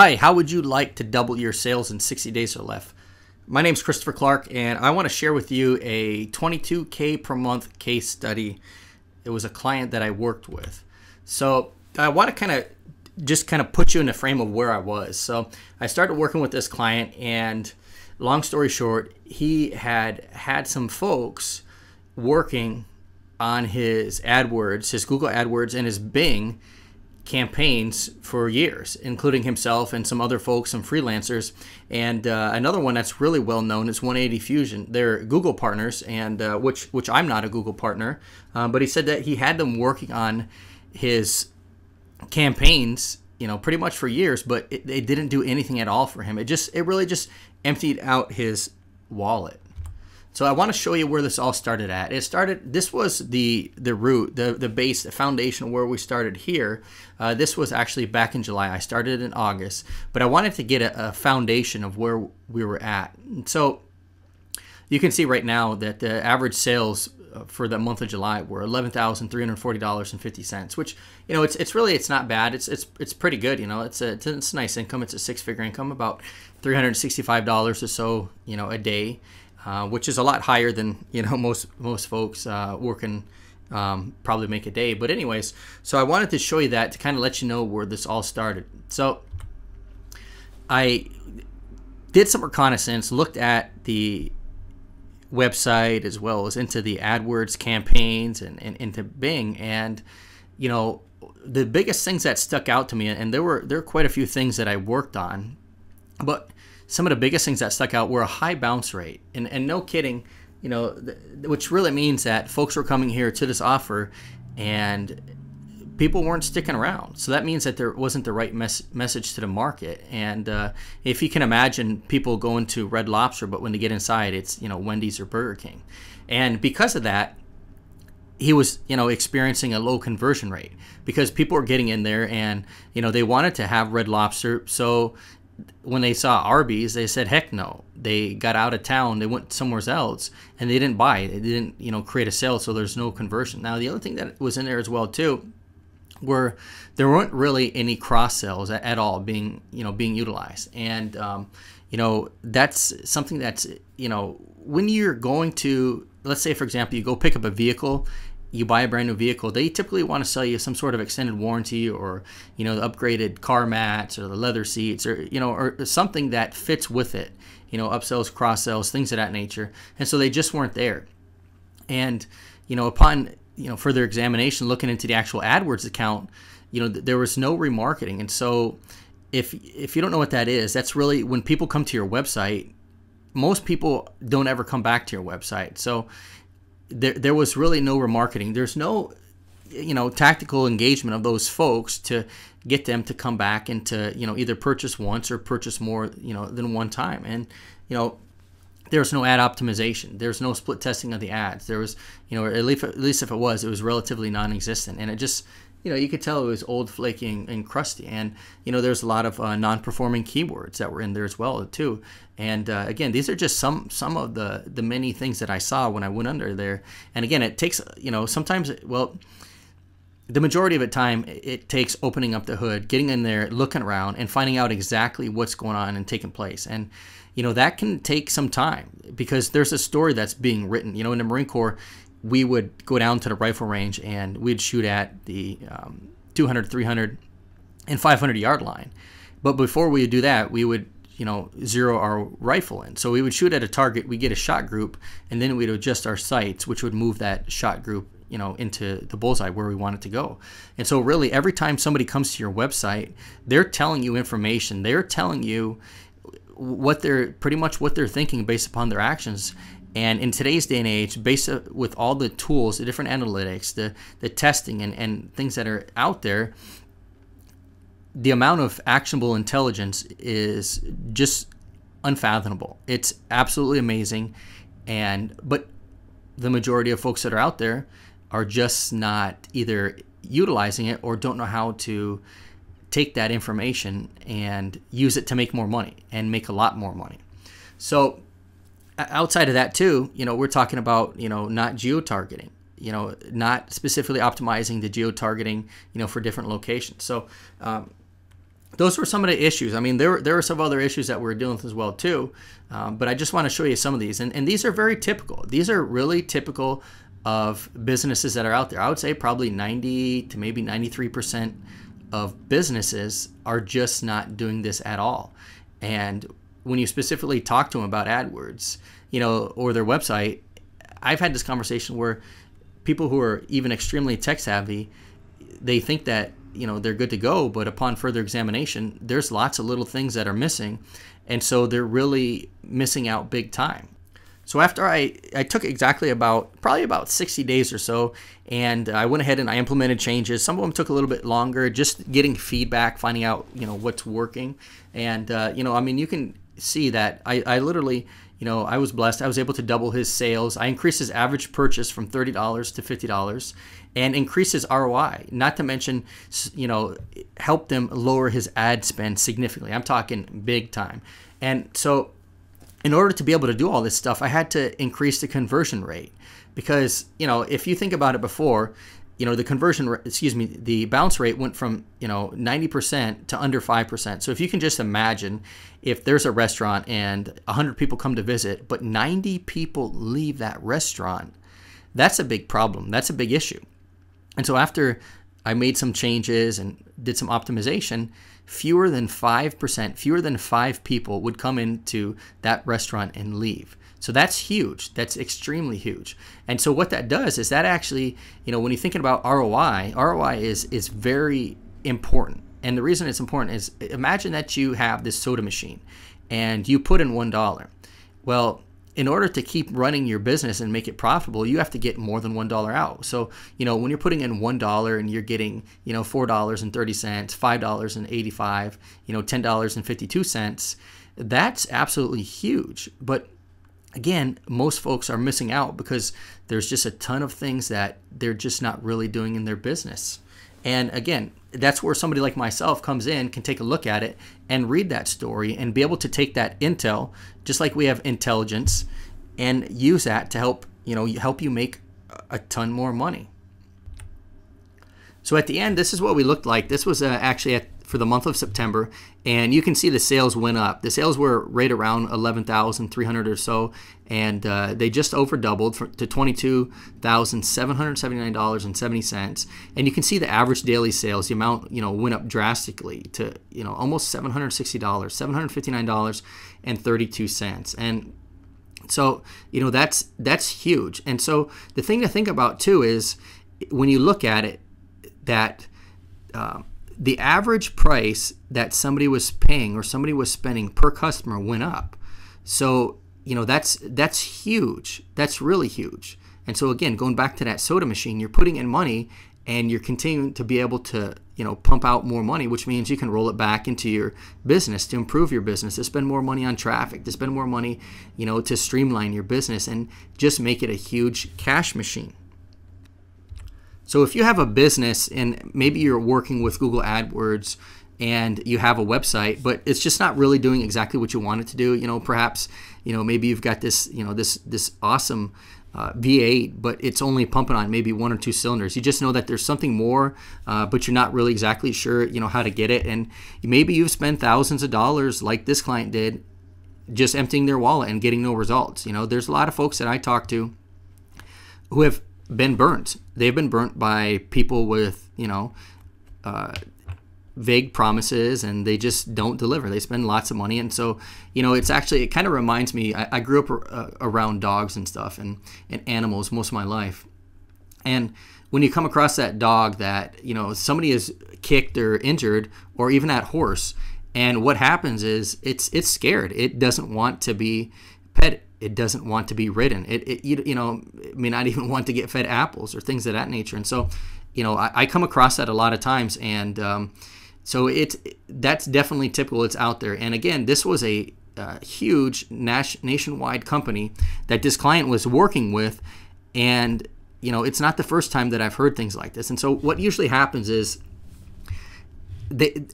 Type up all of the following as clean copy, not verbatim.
Hi, how would you like to double your sales in 60 days or less? My name is Christopher Clark, and I want to share with you a $22K per month case study. It was a client that I worked with. So I want to just put you in the frame of where I was. So I started working with this client, and long story short, he had some folks working on his AdWords, his Google AdWords, and his Bing campaigns for years, including himself and some other folks, some freelancers. And another one that's really well known is 180 Fusion. They're Google partners, and which I'm not a Google partner, but he said that he had them working on his campaigns, pretty much for years, but they didn't do anything at all for him. It really just emptied out his wallet. So I want to show you where this all started at. This was the root, the base, the foundation where we started here. This was actually back in July. I started in August, but I wanted to get a foundation of where we were at. And so you can see right now that the average sales for the month of July were $11,340.50, which, it's not bad. It's pretty good. It's a nice income. It's a six-figure income, about $365 or so, a day. Which is a lot higher than most folks working probably make a day. But anyways, so I wanted to show you that to kind of let you know where this all started. So I did some reconnaissance, looked at the website as well as into the AdWords campaigns and into Bing, and the biggest things that stuck out to me, and there were quite a few things that I worked on, but some of the biggest things that stuck out were a high bounce rate. And no kidding, which really means that folks were coming here to this offer and people weren't sticking around. So that means that there wasn't the right message to the market. And if you can imagine people going to Red Lobster, but when they get inside, it's, Wendy's or Burger King. And because of that, he was, experiencing a low conversion rate because people were getting in there and, they wanted to have Red Lobster. So when they saw Arby's, they said, heck no. They got out of town, they went somewhere else, and they didn't buy. They didn't, create a sale, so there's no conversion. Now, the other thing that was in there as well, too, were there weren't really any cross sales at all being utilized. And, that's something that's, when you're going to, let's say, for example, you go pick up a vehicle, you buy a brand new vehicle, they typically want to sell you some sort of extended warranty or, the upgraded car mats or the leather seats or, or something that fits with it, upsells, cross sells, things of that nature. And so they just weren't there. And, upon, further examination, looking into the actual AdWords account, there was no remarketing. And so if you don't know what that is, that's really when people come to your website, most people don't ever come back to your website. So there was really no remarketing. There's no, tactical engagement of those folks to get them to come back and to, either purchase once or purchase more, than one time. And, there's no ad optimization. There's no split testing of the ads. There was, at least if it was relatively non-existent. And it just, you could tell it was old, flaky, and crusty. And, there's a lot of non-performing keywords that were in there as well, too. And again, these are just some of the many things that I saw when I went under there. And again, it takes, sometimes, the majority of the time, it takes opening up the hood, getting in there, looking around, and finding out exactly what's going on and taking place. And, that can take some time because there's a story that's being written. In the Marine Corps, we would go down to the rifle range and we'd shoot at the 200, 300, and 500 yard line. But before we would do that, we would, zero our rifle in. So we would shoot at a target, we get a shot group, and then we'd adjust our sights, which would move that shot group, into the bullseye where we want it to go. And so really every time somebody comes to your website, they're telling you information. They're telling you pretty much what they're thinking based upon their actions. And in today's day and age, based with all the tools, the different analytics, the testing and things that are out there, the amount of actionable intelligence is just unfathomable. It's absolutely amazing. But the majority of folks that are out there are just not either utilizing it or don't know how to take that information and use it to make more money and make a lot more money. So outside of that too, we're talking about, not geo-targeting, not specifically optimizing the geo-targeting, for different locations. So those were some of the issues. I mean, there were some other issues that we're dealing with as well too, but I just want to show you some of these. And these are very typical. These are really typical of businesses that are out there. I would say probably 90 to maybe 93% of businesses are just not doing this at all. And when you specifically talk to them about AdWords, or their website, I've had this conversation where people who are even extremely tech savvy, they think that they're good to go, but upon further examination, there's lots of little things that are missing, and so they're really missing out big time. So after I took exactly probably about 60 days or so, and I went ahead and I implemented changes. Some of them took a little bit longer, just getting feedback, finding out what's working, and I mean, you can see that I literally, I was blessed. I was able to double his sales. I increased his average purchase from $30 to $50 and increased his ROI, not to mention, help them lower his ad spend significantly. I'm talking big time. And so in order to be able to do all this stuff, I had to increase the conversion rate because, if you think about it before, the bounce rate went from, 90% to under 5%. So if you can just imagine if there's a restaurant and 100 people come to visit, but 90 people leave that restaurant, that's a big problem. That's a big issue. And so after I made some changes and did some optimization, fewer than 5%, fewer than 5 people would come into that restaurant and leave. So that's huge. That's extremely huge. And so what that does is that actually, when you're thinking about ROI is very important. And the reason it's important is, imagine that you have this soda machine and you put in $1. Well, in order to keep running your business and make it profitable, you have to get more than $1 out. So, when you're putting in $1 and you're getting, $4.30, $5.85, $10.52, that's absolutely huge. But again, most folks are missing out because there's just a ton of things that they're just not really doing in their business. And again, that's where somebody like myself comes in, can take a look at it and read that story and be able to take that intel, just like we have intelligence, and use that to help you make a ton more money. So at the end, this is what we looked like. This was actually for the month of September, and you can see the sales went up. The sales were right around 11,300 or so, and they just over doubled to $22,779.70. And you can see the average daily sales, the amount went up drastically to almost $760, $759.32. And so that's huge. And so the thing to think about too is, when you look at it, that the average price that somebody was paying or somebody was spending per customer went up. So, that's huge. That's really huge. And so again, going back to that soda machine, you're putting in money and you're continuing to be able to, pump out more money, which means you can roll it back into your business to improve your business, to spend more money on traffic, to spend more money, to streamline your business and just make it a huge cash machine. So if you have a business and maybe you're working with Google AdWords and you have a website, but it's just not really doing exactly what you want it to do, perhaps, maybe you've got this, this awesome V8, but it's only pumping on maybe 1 or 2 cylinders. You just know that there's something more, but you're not really exactly sure, how to get it. And maybe you've spent thousands of dollars like this client did, just emptying their wallet and getting no results. There's a lot of folks that I talk to who have been burnt. They've been burnt by people with, vague promises, and they just don't deliver. They spend lots of money. And so, it kind of reminds me, I grew up around dogs and stuff and animals most of my life. And when you come across that dog that, somebody is kicked or injured, or even that horse, and what happens is it's scared. It doesn't want to be petted. It doesn't want to be ridden. It may not even want to get fed apples or things of that nature. And so, I come across that a lot of times, and so that's definitely typical. It's out there. And again, this was a huge nationwide company that this client was working with, and it's not the first time that I've heard things like this. And so what usually happens is when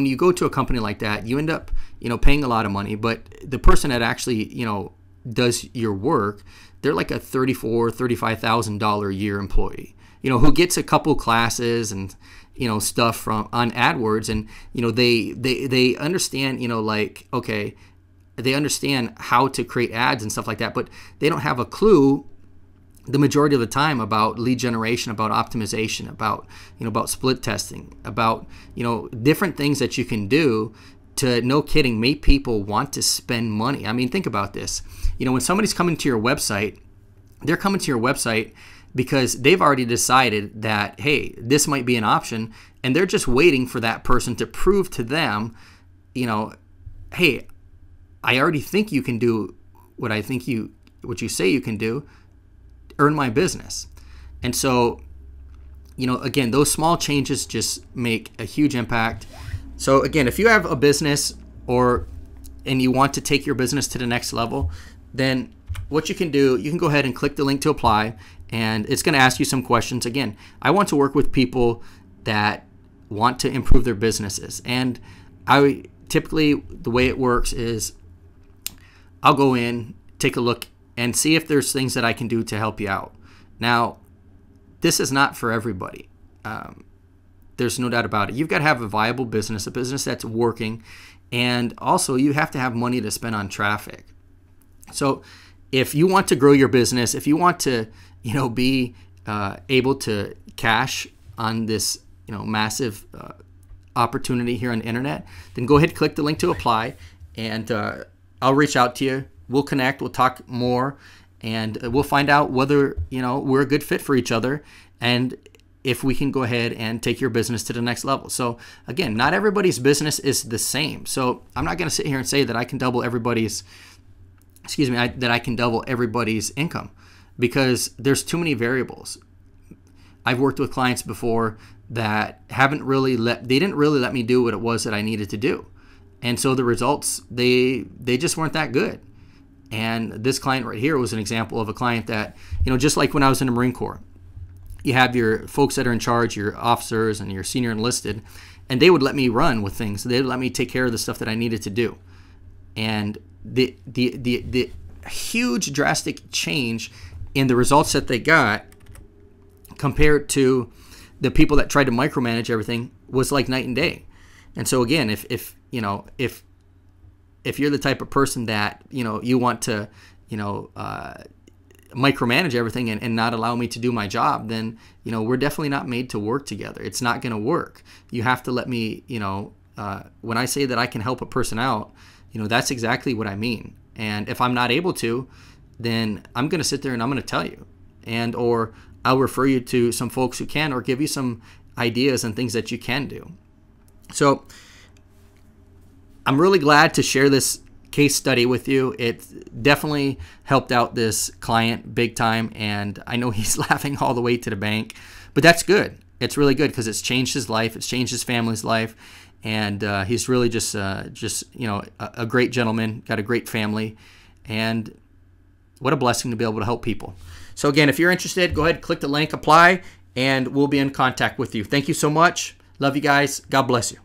you go to a company like that, you end up paying a lot of money, but the person that actually does your work, they're like a $34,000, $35,000 a year employee, who gets a couple classes and stuff from on AdWords, and they understand, like, okay, they understand how to create ads and stuff like that, but they don't have a clue the majority of the time about lead generation, about optimization, about split testing, about different things that you can do to, no kidding, make people want to spend money. I mean, think about this. When somebody's coming to your website, they're coming to your website because they've already decided that, hey, this might be an option, and they're just waiting for that person to prove to them, hey, I already think you can do what you say you can do. Earn my business. And so, again, those small changes just make a huge impact. So again, if you have a business and you want to take your business to the next level, then what you can do, you can go ahead and click the link to apply, and it's going to ask you some questions. Again, I want to work with people that want to improve their businesses. And I typically, the way it works is I'll go in, take a look, and see if there's things that I can do to help you out. Now, this is not for everybody. There's no doubt about it. You've got to have a viable business, a business that's working, and also you have to have money to spend on traffic. So if you want to grow your business, if you want to, be able to cash on this, massive opportunity here on the internet, then go ahead, click the link to apply, and I'll reach out to you. We'll connect, we'll talk more, and we'll find out whether, we're a good fit for each other, and if we can go ahead and take your business to the next level. So again, not everybody's business is the same. So I'm not going to sit here and say that I can double everybody's, that I can double everybody's income, because there's too many variables. I've worked with clients before that they didn't really let me do what it was that I needed to do. And so the results, they just weren't that good. And this client right here was an example of a client that, just like when I was in the Marine Corps, you have your folks that are in charge, your officers and your senior enlisted, and they would let me run with things. They would let me take care of the stuff that I needed to do. And the huge drastic change in the results that they got compared to the people that tried to micromanage everything was like night and day. And so again, if you're the type of person that, you want to, micromanage everything and not allow me to do my job, then, we're definitely not made to work together. It's not going to work. You have to let me, when I say that I can help a person out, that's exactly what I mean. And if I'm not able to, then I'm going to sit there and I'm going to tell you, or I'll refer you to some folks who can, or give you some ideas and things that you can do. So I'm really glad to share this case study with you. It definitely helped out this client big time, and I know he's laughing all the way to the bank, but that's good. It's really good because it's changed his life, it's changed his family's life, and he's really just a great gentleman, got a great family, and what a blessing to be able to help people. So again, if you're interested, go ahead, click the link, apply, and we'll be in contact with you. Thank you so much. Love you guys. God bless you.